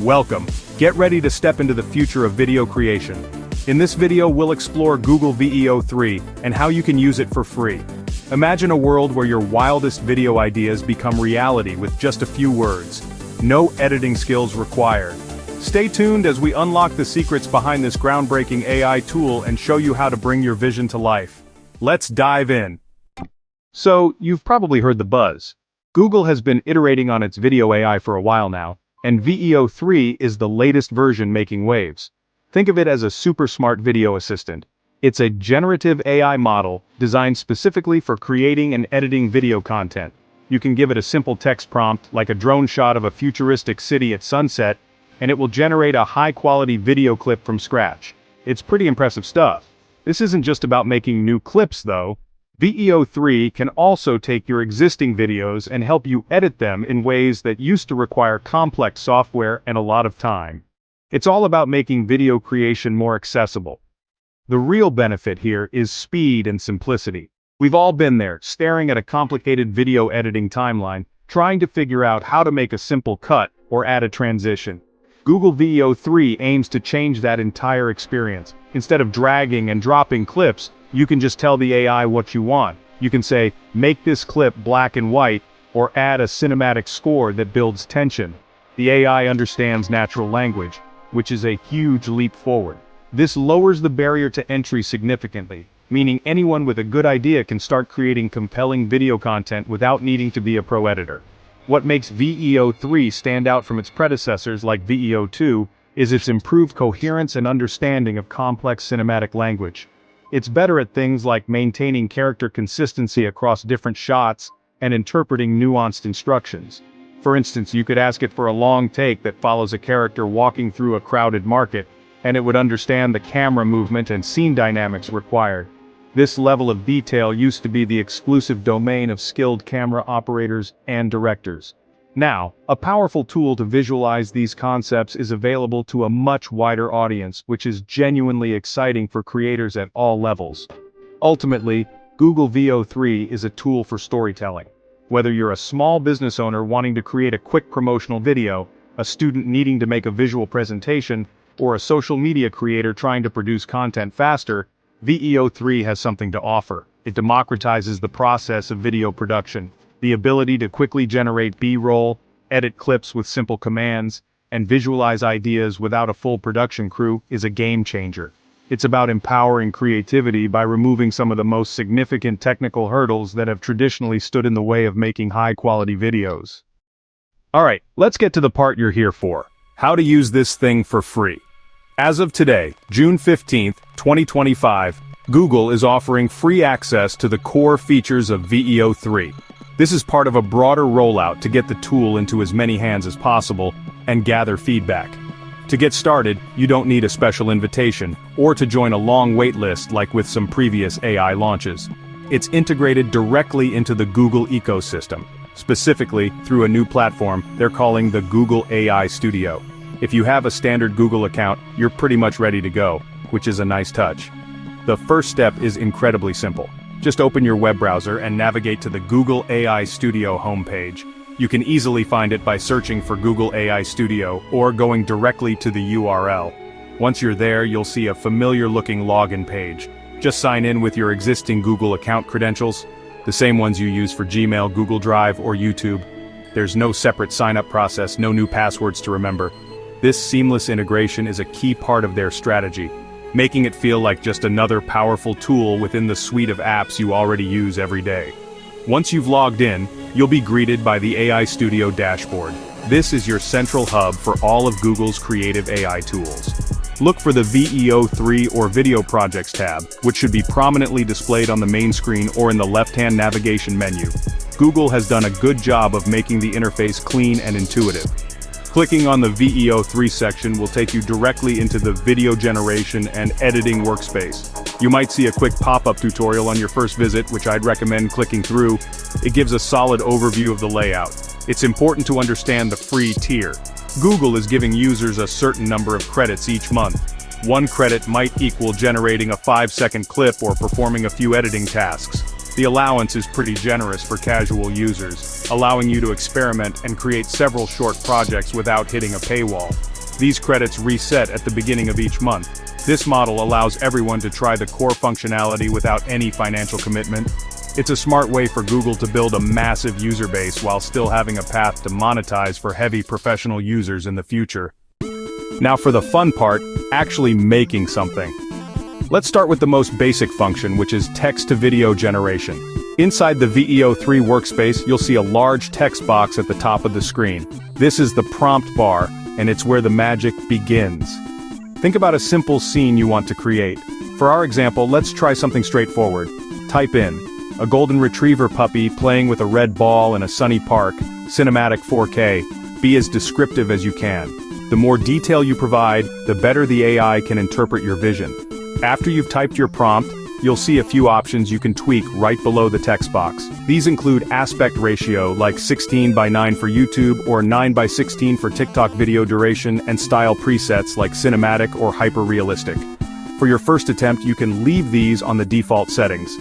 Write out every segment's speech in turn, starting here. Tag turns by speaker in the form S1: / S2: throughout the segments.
S1: Welcome. Get ready to step into the future of video creation. In this video we'll explore Google VEO 3 and how you can use it for free. Imagine a world where your wildest video ideas become reality with just a few words. No editing skills required. Stay tuned as we unlock the secrets behind this groundbreaking AI tool and show you how to bring your vision to life. Let's dive in. So, you've probably heard the buzz. Google has been iterating on its video AI for a while now, and VEO 3 is the latest version making waves. Think of it as a super smart video assistant. It's a generative AI model designed specifically for creating and editing video content. You can give it a simple text prompt like a drone shot of a futuristic city at sunset, and it will generate a high-quality video clip from scratch. It's pretty impressive stuff. This isn't just about making new clips though. VEO 3 can also take your existing videos and help you edit them in ways that used to require complex software and a lot of time. It's all about making video creation more accessible. The real benefit here is speed and simplicity. We've all been there, staring at a complicated video editing timeline, trying to figure out how to make a simple cut or add a transition. Google VEO 3 aims to change that entire experience. Instead of dragging and dropping clips, you can just tell the AI what you want. You can say, make this clip black and white, or add a cinematic score that builds tension. The AI understands natural language, which is a huge leap forward. This lowers the barrier to entry significantly, meaning anyone with a good idea can start creating compelling video content without needing to be a pro editor. What makes VEO 3 stand out from its predecessors like VEO 2 is its improved coherence and understanding of complex cinematic language. It's better at things like maintaining character consistency across different shots and interpreting nuanced instructions. For instance, you could ask it for a long take that follows a character walking through a crowded market, and it would understand the camera movement and scene dynamics required. This level of detail used to be the exclusive domain of skilled camera operators and directors. Now, a powerful tool to visualize these concepts is available to a much wider audience, which is genuinely exciting for creators at all levels. Ultimately, Google VEO 3 is a tool for storytelling. Whether you're a small business owner wanting to create a quick promotional video, a student needing to make a visual presentation, or a social media creator trying to produce content faster, VEO 3 has something to offer. It democratizes the process of video production. The ability to quickly generate B-roll, edit clips with simple commands, and visualize ideas without a full production crew is a game changer. It's about empowering creativity by removing some of the most significant technical hurdles that have traditionally stood in the way of making high-quality videos. Alright, let's get to the part you're here for. How to use this thing for free. As of today, June 15, 2025, Google is offering free access to the core features of VEO 3. This is part of a broader rollout to get the tool into as many hands as possible and gather feedback. To get started, you don't need a special invitation or to join a long wait list like with some previous AI launches. It's integrated directly into the Google ecosystem, specifically through a new platform they're calling the Google AI Studio. If you have a standard Google account, you're pretty much ready to go, which is a nice touch. The first step is incredibly simple. Just open your web browser and navigate to the Google AI Studio homepage. You can easily find it by searching for Google AI Studio or going directly to the URL. Once you're there, you'll see a familiar-looking login page. Just sign in with your existing Google account credentials, the same ones you use for Gmail, Google Drive, or YouTube. There's no separate sign-up process, no new passwords to remember. This seamless integration is a key part of their strategy, making it feel like just another powerful tool within the suite of apps you already use every day. Once you've logged in, you'll be greeted by the AI Studio dashboard. This is your central hub for all of Google's creative AI tools. Look for the VEO 3 or Video Projects tab, which should be prominently displayed on the main screen or in the left-hand navigation menu. Google has done a good job of making the interface clean and intuitive. Clicking on the VEO 3 section will take you directly into the video generation and editing workspace. You might see a quick pop-up tutorial on your first visit, which I'd recommend clicking through. It gives a solid overview of the layout. It's important to understand the free tier. Google is giving users a certain number of credits each month. One credit might equal generating a 5-second clip or performing a few editing tasks. The allowance is pretty generous for casual users, allowing you to experiment and create several short projects without hitting a paywall. These credits reset at the beginning of each month. This model allows everyone to try the core functionality without any financial commitment. It's a smart way for Google to build a massive user base while still having a path to monetize for heavy professional users in the future. Now for the fun part, actually making something. Let's start with the most basic function, which is text-to-video generation. Inside the VEO3 workspace, you'll see a large text box at the top of the screen. This is the prompt bar, and it's where the magic begins. Think about a simple scene you want to create. For our example, let's try something straightforward. Type in, a golden retriever puppy playing with a red ball in a sunny park, cinematic 4K. Be as descriptive as you can. The more detail you provide, the better the AI can interpret your vision. After you've typed your prompt, you'll see a few options you can tweak right below the text box. These include aspect ratio, like 16:9 for YouTube or 9:16 for TikTok video duration, and style presets like cinematic or hyper-realistic. For your first attempt, you can leave these on the default settings.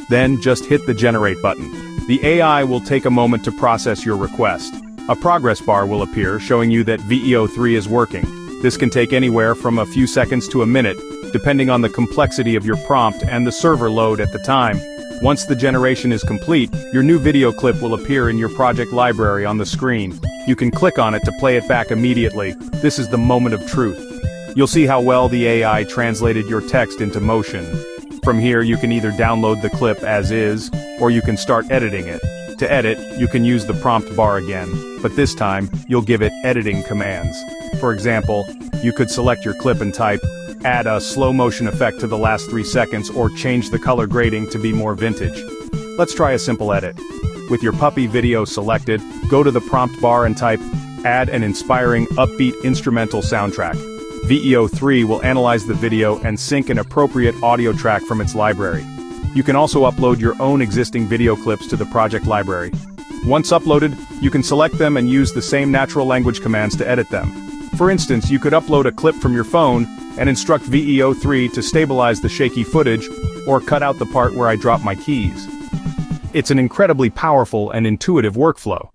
S1: Then just hit the generate button. The AI will take a moment to process your request. A progress bar will appear showing you that VEO3 is working. This can take anywhere from a few seconds to a minute, depending on the complexity of your prompt and the server load at the time. Once the generation is complete, your new video clip will appear in your project library on the screen. You can click on it to play it back immediately. This is the moment of truth. You'll see how well the AI translated your text into motion. From here, you can either download the clip as is, or you can start editing it. To edit, you can use the prompt bar again, but this time, you'll give it editing commands. For example, you could select your clip and type, add a slow motion effect to the last 3 seconds, or change the color grading to be more vintage. Let's try a simple edit. With your puppy video selected, go to the prompt bar and type, add an inspiring, upbeat instrumental soundtrack. VEO3 will analyze the video and sync an appropriate audio track from its library. You can also upload your own existing video clips to the project library. Once uploaded, you can select them and use the same natural language commands to edit them. For instance, you could upload a clip from your phone and instruct VEO3 to stabilize the shaky footage, or cut out the part where I drop my keys. It's an incredibly powerful and intuitive workflow.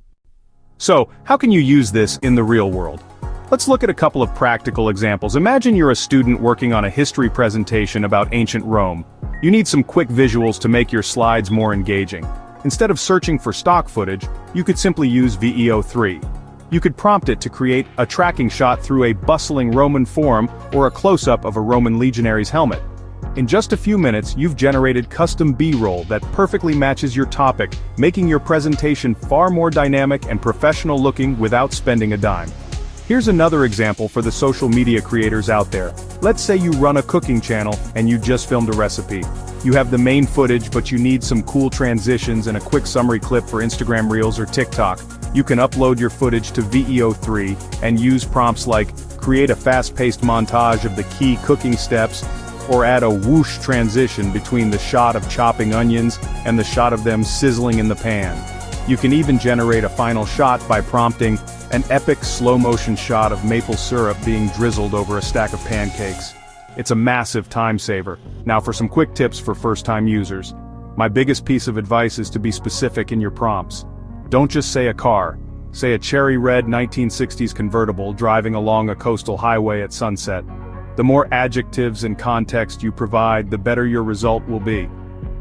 S1: So, how can you use this in the real world? Let's look at a couple of practical examples. Imagine you're a student working on a history presentation about ancient Rome. You need some quick visuals to make your slides more engaging. Instead of searching for stock footage, you could simply use VEO3. You could prompt it to create a tracking shot through a bustling Roman forum or a close-up of a Roman legionary's helmet. In just a few minutes, you've generated custom B-roll that perfectly matches your topic, making your presentation far more dynamic and professional-looking without spending a dime. Here's another example for the social media creators out there. Let's say you run a cooking channel and you just filmed a recipe. You have the main footage, but you need some cool transitions and a quick summary clip for Instagram Reels or TikTok. You can upload your footage to VEO3 and use prompts like, create a fast-paced montage of the key cooking steps, or add a whoosh transition between the shot of chopping onions and the shot of them sizzling in the pan. You can even generate a final shot by prompting an epic slow-motion shot of maple syrup being drizzled over a stack of pancakes. It's a massive time saver. Now for some quick tips for first-time users. My biggest piece of advice is to be specific in your prompts. Don't just say a car. Say a cherry red 1960s convertible driving along a coastal highway at sunset. The more adjectives and context you provide, the better your result will be.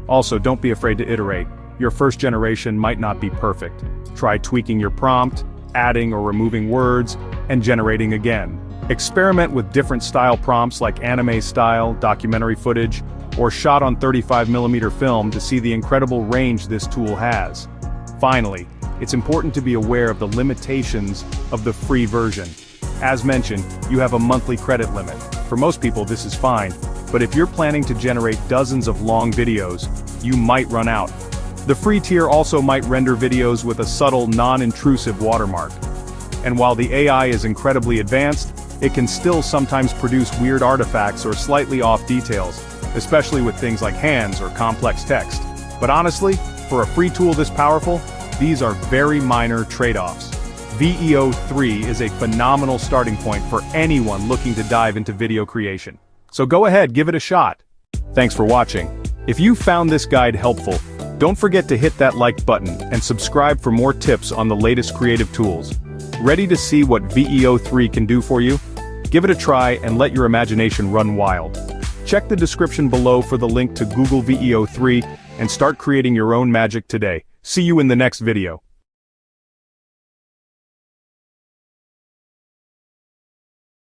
S1: Also, don't be afraid to iterate. Your first generation might not be perfect. Try tweaking your prompt, adding or removing words, and generating again. Experiment with different style prompts like anime style, documentary footage, or shot on 35mm film to see the incredible range this tool has. Finally, it's important to be aware of the limitations of the free version. As mentioned, you have a monthly credit limit. For most people this is fine, but if you're planning to generate dozens of long videos, you might run out. The free tier also might render videos with a subtle, non-intrusive watermark. And while the AI is incredibly advanced, it can still sometimes produce weird artifacts or slightly off details, especially with things like hands or complex text. But honestly, for a free tool this powerful, these are very minor trade-offs. VEO3 is a phenomenal starting point for anyone looking to dive into video creation. So go ahead, give it a shot. Thanks for watching. If you found this guide helpful, don't forget to hit that like button and subscribe for more tips on the latest creative tools. Ready to see what VEO3 can do for you? Give it a try and let your imagination run wild. Check the description below for the link to Google VEO 3 and start creating your own magic today. See you in the next video.